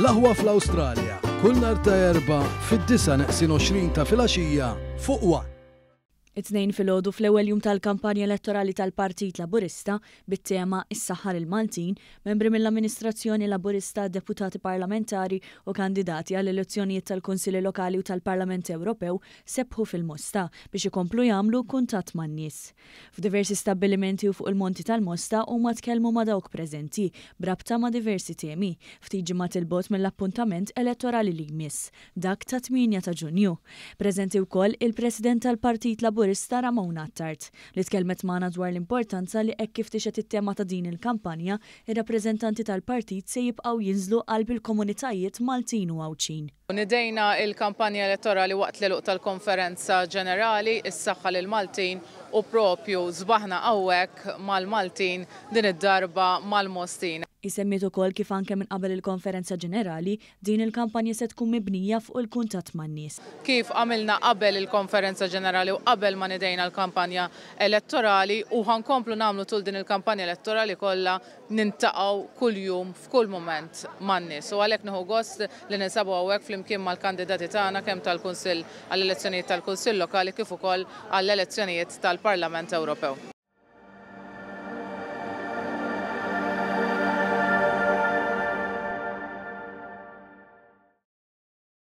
L-aħwa fl-Awstralja, kull nhar ta' Erba' fid-9:20 ta' filgħaxija fuq One. It-tnejn filgħodu fl-ewwel jum tal-kampanja elettorali tal-Partit Laburista bit-tema Is-saħħa lill-Maltin, membri mill-Amministrazzjoni Laburista, deputati parlamentari u kandidati għall-elezzjonijiet tal-Kunsilli Lokali u tal-Parlament Ewropew sebħu fil-Mosta biex ikomplu jagħmlu kuntatt man-nies. F'diversi stabbilimenti u fuq il-Monti tal-Mosta huma tkellmu ma' dawk preżenti b'rabta ma' diversi temi, ftit ġimgħat il-bogħod mill-appuntament elettorali li jmiss, dak ta' 8 ta' Ġunju. Preżenti wkoll il-President tal-Partit Laburista Ramon Attard li tkellmet magħna dwar l-importanza li hekk kif tixet it-tema ta' din il-kampanja, ir-rappreżentanti tal-partit se jibqgħu jinżlu qalb il-komunitajiet Maltin u Għawċin. Nidejna il-kampanja elettorali waqt l-eluq tal-konferenza ġenerali Is-saħħa lill-Maltin u propju żbaħna hawnhekk mal-Maltin din id-darba mal-Mostin. Isemmiet ukoll kif anke minn qabel il-konferenza ġenerali din il-kampanja se tkun mibnija fuq il-kuntatt man-nies. Kif għamilna qabel il-konferenza ġenerali u qabel ma nidejna l-kampanja elettorali u ħankomplu nagħmlu tul din il-kampanja elettorali kollha nintaqgħu kuljum f'kull mument man-nies. U għalhekk nieħu gost li ninsabu hawnhekk flimkien mal-kandidati tagħna kemm tal-Kunsill għall-elezzjonijiet tal-Kunsill Lokali kif ukoll għall-elezzjonijiet tal-Parlament Ewropew.